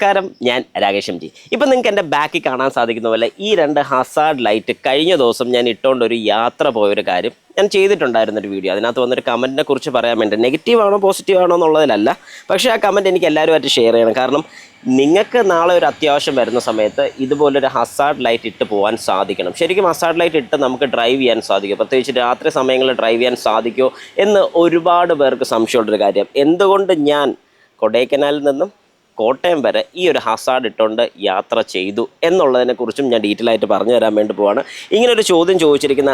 നമസ്കാരം, ഞാൻ Rakesh M G. ഇപ്പം നിങ്ങൾക്ക് എൻ്റെ ബാക്കിൽ കാണാൻ സാധിക്കുന്ന പോലെ ഈ രണ്ട് ഹസാർഡ് ലൈറ്റ് കഴിഞ്ഞ ദിവസം ഞാൻ ഇട്ടുകൊണ്ടൊരു യാത്ര പോയൊരു കാര്യം ഞാൻ ചെയ്തിട്ടുണ്ടായിരുന്നൊരു വീഡിയോ. അതിനകത്ത് വന്നൊരു കമൻറ്റിനെ കുറിച്ച് പറയാൻ വേണ്ടി, നെഗറ്റീവ് ആണോ പോസിറ്റീവ് ആണോ എന്നുള്ളതിലല്ല, പക്ഷേ ആ കമൻറ്റ് എനിക്ക് എല്ലാവരുമായിട്ട് ഷെയർ ചെയ്യണം. കാരണം നിങ്ങൾക്ക് നാളെ ഒരു അത്യാവശ്യം വരുന്ന സമയത്ത് ഇതുപോലൊരു ഹസാർഡ് ലൈറ്റ് ഇട്ട് പോകാൻ സാധിക്കണം. ശരിക്കും ഹസാർഡ് ലൈറ്റ് ഇട്ട് നമുക്ക് ഡ്രൈവ് ചെയ്യാൻ സാധിക്കും, പ്രത്യേകിച്ച് രാത്രി സമയങ്ങളിൽ ഡ്രൈവ് ചെയ്യാൻ സാധിക്കുമോ എന്ന് ഒരുപാട് പേർക്ക് സംശയമുള്ളൊരു കാര്യം. എന്തുകൊണ്ട് ഞാൻ കൊടൈക്കനാലിൽ നിന്നും കോട്ടയം വരെ ഈ ഒരു ഹസാർഡ് ഇട്ടുകൊണ്ട് യാത്ര ചെയ്തു എന്നുള്ളതിനെക്കുറിച്ചും ഞാൻ ഡീറ്റെയിൽ ആയിട്ട് പറഞ്ഞു തരാൻ വേണ്ടി പോവാണ്. ഇങ്ങനൊരു ചോദ്യം ചോദിച്ചിരിക്കുന്ന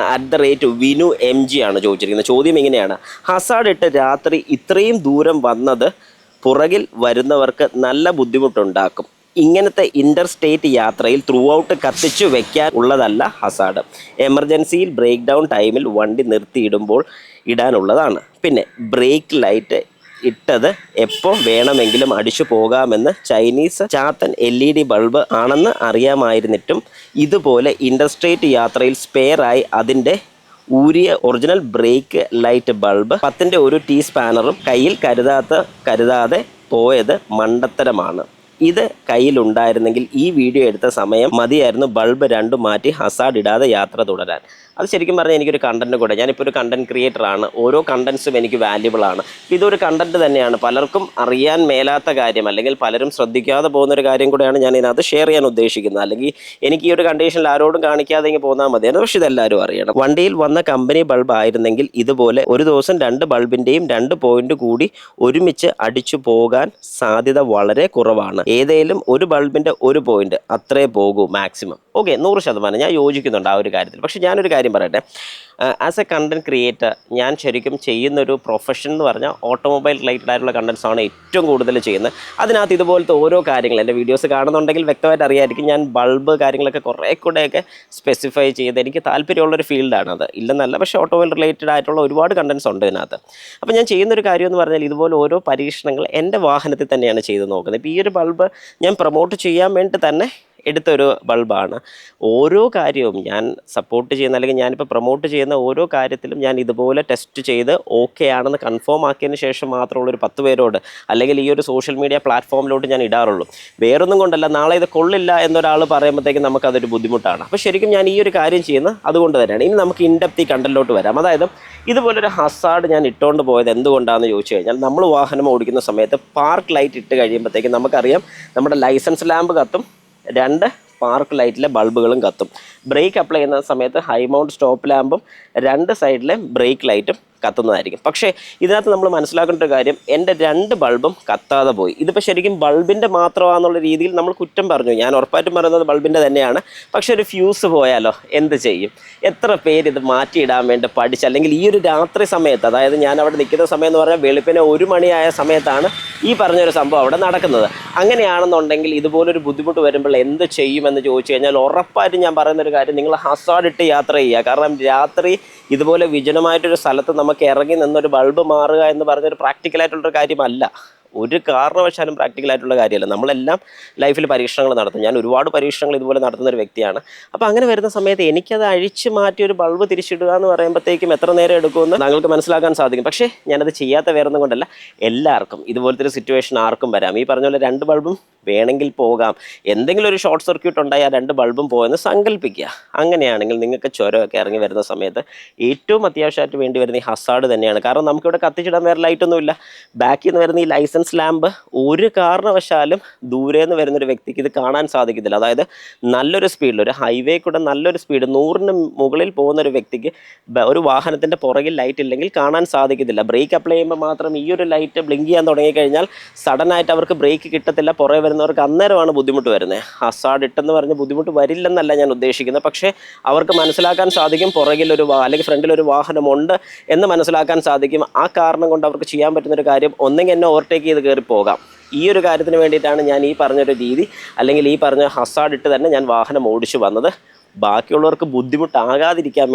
@വിനു MG ആണ് ചോദിച്ചിരിക്കുന്നത്. ചോദ്യം ഇങ്ങനെയാണ്: ഹസാർഡ് ഇട്ട് രാത്രി ഇത്രയും ദൂരം വന്നത് പുറകിൽ വരുന്നവർക്ക് നല്ല ബുദ്ധിമുട്ടുണ്ടാക്കും. ഇങ്ങനത്തെ ഇൻ്റർ സ്റ്റേറ്റ് യാത്രയിൽ ത്രൂ ഔട്ട് കത്തിച്ചു വെക്കാൻ ഉള്ളതല്ല ഹസാർഡ്. എമർജൻസിയിൽ ബ്രേക്ക് ഡൗൺ ടൈമിൽ വണ്ടി നിർത്തിയിടുമ്പോൾ ഇടാനുള്ളതാണ്. പിന്നെ ബ്രേക്ക് ലൈറ്റ് ഇട്ടത് എപ്പോൾ വേണമെങ്കിലും അടിച്ചു പോകാമെന്ന് ചൈനീസ് ചാത്തൻ LED ബൾബ് ആണെന്ന് അറിയാമായിരുന്നിട്ടും ഇതുപോലെ ഇൻഡർസ്റ്റേറ്റ് യാത്രയിൽ സ്പെയറായി അതിൻ്റെ ഊരിയ ഒറിജിനൽ ബ്രേക്ക് ലൈറ്റ് ബൾബ് 10ൻ്റെ ഒരു T സ്പാനറും കയ്യിൽ കരുതാതെ പോയത് മണ്ടത്തരമാണ്. ഇത് കയ്യിലുണ്ടായിരുന്നെങ്കിൽ ഈ വീഡിയോ എടുത്ത സമയം മതിയായിരുന്നു ബൾബ് രണ്ടും മാറ്റി ഹസാർഡ് ഇടാതെ യാത്ര തുടരാൻ. അത് ശരിക്കും പറഞ്ഞാൽ എനിക്കൊരു കണ്ടൻറ്റ് കൂടെ, ഞാനിപ്പോൾ ഒരു കണ്ടൻറ്റ് ക്രിയേറ്ററാണ്. ഓരോ കണ്ടൻറ്റ്സും എനിക്ക് വാല്യുബിളാണ്. ഇതൊരു കണ്ടൻറ്റ് തന്നെയാണ്, പലർക്കും അറിയാൻ മേലാത്ത കാര്യം അല്ലെങ്കിൽ പലരും ശ്രദ്ധിക്കാതെ പോകുന്നൊരു കാര്യം കൂടെയാണ് ഞാൻ ഇതിനകത്ത് ഷെയർ ചെയ്യാൻ ഉദ്ദേശിക്കുന്നത്. അല്ലെങ്കിൽ എനിക്ക് ഈ ഒരു കണ്ടീഷനിൽ ആരോടും കാണിക്കാതെ ഇങ്ങനെ പോന്നാൽ മതിയായിരുന്നു, പക്ഷേ ഇതെല്ലാവരും അറിയണം. വണ്ടിയിൽ വന്ന കമ്പനി ബൾബ് ആയിരുന്നെങ്കിൽ ഇതുപോലെ ഒരു ദിവസം 2 ബൾബിൻ്റെയും 2 പോയിന്റ് കൂടി ഒരുമിച്ച് അടിച്ചു പോകാൻ സാധ്യത വളരെ കുറവാണ്. ഏതെങ്കിലും ഒരു ബൾബിൻ്റെ ഒരു പോയിന്റ് അത്രേ പോകൂ മാക്സിമം. ഓക്കെ, 100% ഞാൻ യോജിക്കുന്നുണ്ട് ആ ഒരു കാര്യത്തിൽ. പക്ഷേ ഞാനൊരു കാര്യം പറയട്ടെ, ആസ് എ കണ്ടൻറ് ക്രിയേറ്റർ ഞാൻ ശരിക്കും ചെയ്യുന്നൊരു പ്രൊഫഷൻ എന്ന് പറഞ്ഞാൽ ഓട്ടോമൊബൈൽ റിലേറ്റഡ് ആയിട്ടുള്ള കണ്ടൻറ്റ്സാണ് ഏറ്റവും കൂടുതൽ ചെയ്യുന്നത്. അതിനകത്ത് ഇതുപോലത്തെ ഓരോ കാര്യങ്ങൾ എൻ്റെ വീഡിയോസ് കാണുന്നുണ്ടെങ്കിൽ വ്യക്തമായിട്ട് അറിയാമായിരിക്കും. ഞാൻ ബൾബ് കാര്യങ്ങളൊക്കെ കുറേ കൂടെയൊക്കെ സ്പെസിഫൈ ചെയ്ത് എനിക്ക് താല്പര്യമുള്ളൊരു ഫീൽഡാണത്, ഇല്ലെന്നല്ല. പക്ഷേ ഓട്ടോമൊബൈൽ റിലേറ്റഡ് ആയിട്ടുള്ള ഒരുപാട് കണ്ടൻറ്റ്സ് ഉണ്ട് ഇതിനകത്ത്. അപ്പോൾ ഞാൻ ചെയ്യുന്നൊരു കാര്യം എന്ന് പറഞ്ഞാൽ ഇതുപോലെ ഓരോ പരീക്ഷണങ്ങൾ എൻ്റെ വാഹനത്തിൽ തന്നെയാണ് ചെയ്ത് നോക്കുന്നത്. ഇപ്പോൾ ഈ ഒരു ബൾബ് ഞാൻ പ്രൊമോട്ട് ചെയ്യാൻ വേണ്ടി തന്നെ എടുത്തൊരു ബൾബാണ്. ഓരോ കാര്യവും ഞാൻ സപ്പോർട്ട് ചെയ്യുന്ന അല്ലെങ്കിൽ ഞാനിപ്പോൾ പ്രൊമോട്ട് ചെയ്യുന്ന ഓരോ കാര്യത്തിലും ഞാൻ ഇതുപോലെ ടെസ്റ്റ് ചെയ്ത് ഓക്കെ ആണെന്ന് കൺഫേം ആക്കിയതിന് ശേഷം മാത്രമുള്ളൊരു 10 പേരോട് അല്ലെങ്കിൽ ഈ ഒരു സോഷ്യൽ മീഡിയ പ്ലാറ്റ്ഫോമിലോട്ട് ഞാൻ ഇടാറുള്ളൂ. വേറൊന്നും കൊണ്ടല്ല, നാളെ ഇത് കൊള്ളില്ല എന്നൊരാൾ പറയുമ്പോഴത്തേക്കും നമുക്കതൊരു ബുദ്ധിമുട്ടാണ്. അപ്പോൾ ശരിക്കും ഞാൻ ഈ ഒരു കാര്യം ചെയ്യുന്നത് അതുകൊണ്ട് തന്നെയാണ്. ഇനി നമുക്ക് ഇൻഡെപ്തി കണ്ടന്റിലോട്ട് വരാം. അതായത് ഇതുപോലൊരു ഹസാർഡ് ഞാൻ ഇട്ടുകൊണ്ട് പോയത് എന്തുകൊണ്ടാണെന്ന് ചോദിച്ചു കഴിഞ്ഞാൽ, നമ്മൾ വാഹനം ഓടിക്കുന്ന സമയത്ത് പാർക്ക് ലൈറ്റ് ഇട്ട് കഴിയുമ്പോഴത്തേക്കും നമുക്കറിയാം നമ്മുടെ ലൈസൻസ് ലാമ്പ് കത്തും, 2 പാർക്ക് ലൈറ്റിലെ ബൾബുകളും കത്തും. ബ്രേക്ക് അപ്ലൈ ചെയ്യുന്ന സമയത്ത് ഹൈ മൗണ്ട് സ്റ്റോപ്പ് ലാമ്പും 2 സൈഡിലെ ബ്രേക്ക് ലൈറ്റും കത്തുന്നതായിരിക്കും. പക്ഷേ ഇതിനകത്ത് നമ്മൾ മനസ്സിലാക്കേണ്ട ഒരു കാര്യം, എൻ്റെ 2 ബൾബും കത്താതെ പോയി. ഇതിപ്പോൾ ശരിക്കും ബൾബിൻ്റെ മാത്രമാണെന്നുള്ള രീതിയിൽ നമ്മൾ കുറ്റം പറഞ്ഞു. ഞാൻ ഉറപ്പായിട്ടും പറയുന്നത് ബൾബിൻ്റെ തന്നെയാണ്. പക്ഷേ ഒരു ഫ്യൂസ് പോയാലോ എന്ത് ചെയ്യും? എത്ര പേര് ഇത് മാറ്റിയിടാൻ വേണ്ടി പഠിച്ച്, അല്ലെങ്കിൽ ഈ ഒരു രാത്രി സമയത്ത്, അതായത് ഞാൻ അവിടെ നിൽക്കുന്ന സമയം എന്ന് പറഞ്ഞാൽ വെളുപ്പിനെ 1 മണിയായ സമയത്താണ് ഈ പറഞ്ഞൊരു സംഭവം അവിടെ നടക്കുന്നത്. അങ്ങനെയാണെന്നുണ്ടെങ്കിൽ ഇതുപോലൊരു ബുദ്ധിമുട്ട് വരുമ്പോൾ എന്ത് ചെയ്യുമെന്ന് ചോദിച്ചു കഴിഞ്ഞാൽ ഉറപ്പായിട്ടും ഞാൻ പറയുന്നൊരു കാര്യം, നിങ്ങൾ ഹസാർഡ് ഇട്ട് യാത്ര ചെയ്യുക. കാരണം രാത്രി ഇതുപോലെ വിജനമായിട്ടൊരു സ്ഥലത്ത് നമുക്ക് ഇറങ്ങി നിന്നൊരു ബൾബ് മാറുക എന്ന് പറഞ്ഞൊരു പ്രാക്ടിക്കലായിട്ടുള്ളൊരു കാര്യമല്ല. ഒരു കാരണവശാലും പ്രാക്ടിക്കലായിട്ടുള്ള കാര്യമല്ല. നമ്മളെല്ലാം ലൈഫിൽ പരീക്ഷണങ്ങൾ നടത്തും. ഞാൻ ഒരുപാട് പരീക്ഷണങ്ങൾ ഇതുപോലെ നടത്തുന്ന ഒരു വ്യക്തിയാണ്. അപ്പോൾ അങ്ങനെ വരുന്ന സമയത്ത് എനിക്കത് അഴിച്ച് മാറ്റി ഒരു ബൾബ് തിരിച്ചിടുക എന്ന് പറയുമ്പോഴത്തേക്കും എത്ര നേരം എടുക്കുമെന്ന് താങ്കൾക്ക് മനസ്സിലാക്കാൻ സാധിക്കും. പക്ഷേ ഞാനത് ചെയ്യാത്ത വേറൊന്നും കൊണ്ടല്ല, എല്ലാവർക്കും ഇതുപോലത്തെ ഒരു സിറ്റുവേഷൻ ആർക്കും വരാം. ഈ പറഞ്ഞ പോലെ 2 ബൾബും വേണമെങ്കിൽ പോകാം. എന്തെങ്കിലും ഒരു ഷോർട്ട് സർക്യൂട്ട് ഉണ്ടായി ആ 2 ബൾബും പോയെന്ന് സങ്കല്പിക്കുക. അങ്ങനെയാണെങ്കിൽ നിങ്ങൾക്ക് ചുരമൊക്കെ ഇറങ്ങി വരുന്ന സമയത്ത് ഏറ്റവും അത്യാവശ്യമായിട്ട് വേണ്ടി വരുന്ന ഈ ഹസാർഡ് തന്നെയാണ്. കാരണം നമുക്കിവിടെ കത്തിച്ചിടാൻ വേറെ ലൈറ്റൊന്നുമില്ല. ബാക്കിൽ നിന്ന് വരുന്ന ഈ ലൈസൻസ് ലാമ്പ് ഒരു കാരണവശാലും ദൂരെ നിന്ന് വരുന്നൊരു വ്യക്തിക്ക് ഇത് കാണാൻ സാധിക്കത്തില്ല. അതായത് നല്ലൊരു സ്പീഡിൽ, ഒരു ഹൈവേ കൂടെ നല്ലൊരു സ്പീഡ് 100ന് മുകളിൽ പോകുന്നൊരു വ്യക്തിക്ക് ഒരു വാഹനത്തിൻ്റെ പുറകിൽ ലൈറ്റ് ഇല്ലെങ്കിൽ കാണാൻ സാധിക്കത്തില്ല. ബ്രേക്ക് അപ്ലൈ ചെയ്യുമ്പോൾ മാത്രം ഈ ഒരു ലൈറ്റ് ബ്ലിങ്ക് ചെയ്യാൻ തുടങ്ങിക്കഴിഞ്ഞാൽ സഡനായിട്ട് അവർക്ക് ബ്രേക്ക് കിട്ടത്തില്ല. പുറകെ വരുന്നവർക്ക് അന്നേരമാണ് ബുദ്ധിമുട്ട് വരുന്നത്. ഹസാർഡ് ഇട്ടെന്ന് പറഞ്ഞ് ബുദ്ധിമുട്ട് വരില്ലെന്നല്ല ഞാൻ ഉദ്ദേശിക്കുന്നത്. പക്ഷേ അവർക്ക് മനസ്സിലാക്കാൻ സാധിക്കും പുറകിലൊരു അല്ലെങ്കിൽ ഫ്രണ്ടിലൊരു വാഹനമുണ്ട് എന്ന് മനസ്സിലാക്കാൻ സാധിക്കും. ആ കാരണം കൊണ്ട് അവർക്ക് ചെയ്യാൻ പറ്റുന്നൊരു കാര്യം, ഒന്നെങ്കിൽ എന്നെ ഓവർടേക്ക് ചെയ്ത് കയറി പോകാം. ഈ ഒരു കാര്യത്തിന് വേണ്ടിയിട്ടാണ് ഞാൻ ഈ പറഞ്ഞൊരു രീതി അല്ലെങ്കിൽ ഈ പറഞ്ഞ ഹസാർഡ് ഇട്ട് തന്നെ ഞാൻ വാഹനം ഓടിച്ചു വന്നത്. ബാക്കിയുള്ളവർക്ക് ബുദ്ധിമുട്ടാകാതിരിക്കാൻ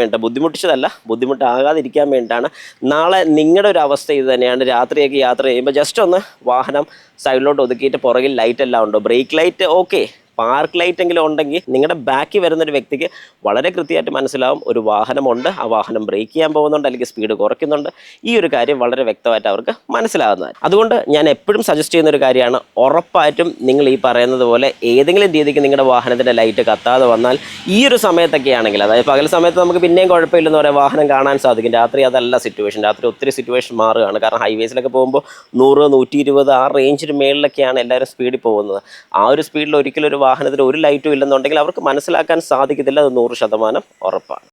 വേണ്ടിയിട്ടാണ്. നാളെ നിങ്ങളുടെ ഒരു അവസ്ഥ ഇത് തന്നെയാണ്. രാത്രിയൊക്കെ യാത്ര ചെയ്യുമ്പോൾ ജസ്റ്റ് ഒന്ന് വാഹനം സൈഡിലോട്ട് ഒതുക്കിയിട്ട് പുറകിൽ ലൈറ്റ് എല്ലാം ഉണ്ടോ, brake light okay, park light എങ്കിലും ഉണ്ടെങ്കിൽ നിങ്ങളുടെ ബാക്കിൽ വരുന്ന ഒരു വ്യക്തിക്ക് വളരെ കൃത്യമായിട്ട് മനസ്സിലാവും ഒരു വാഹനമുണ്ട്, ആ വാഹനം ബ്രേക്ക് ചെയ്യാൻ പോകുന്നുണ്ട് അല്ലെങ്കിൽ സ്പീഡ് കുറയ്ക്കുന്നുണ്ട്. ഈ ഒരു കാര്യം വളരെ വ്യക്തമായിട്ട് അവർക്ക് മനസ്സിലാകുന്നതാണ്. അതുകൊണ്ട് ഞാൻ എപ്പോഴും സജസ്റ്റ് ചെയ്യുന്ന ഒരു കാര്യമാണ്, ഉറപ്പായിട്ടും നിങ്ങൾ ഈ പറയുന്നത് പോലെ ഏതെങ്കിലും രീതിക്ക് നിങ്ങളുടെ വാഹനത്തിൻ്റെ ലൈറ്റ് കത്താതെ വന്നാൽ ഈ ഒരു സമയത്തൊക്കെ ആണെങ്കിൽ, അതായത് പകൽ സമയത്ത് നമുക്ക് പിന്നെയും കുഴപ്പമില്ലെന്ന് പറയാം, വാഹനം കാണാൻ സാധിക്കും. രാത്രി അതല്ല സിറ്റുവേഷൻ. രാത്രി ഒത്തിരി സിറ്റുവേഷൻ മാറുകയാണ്. കാരണം ഹൈവേസിലൊക്കെ പോകുമ്പോൾ 100, 120 ആ റേഞ്ചിന് മേളിലൊക്കെയാണ് എല്ലാവരും സ്പീഡിൽ പോകുന്നത്. ആ ഒരു സ്പീഡിൽ ഒരിക്കലും ഒരു വാഹനത്തിന് ഒരു ലൈറ്റും ഇല്ലെന്നുണ്ടെങ്കിൽ അവർക്ക് മനസ്സിലാക്കാൻ സാധിക്കത്തില്ല. അത് 100% ഉറപ്പാണ്.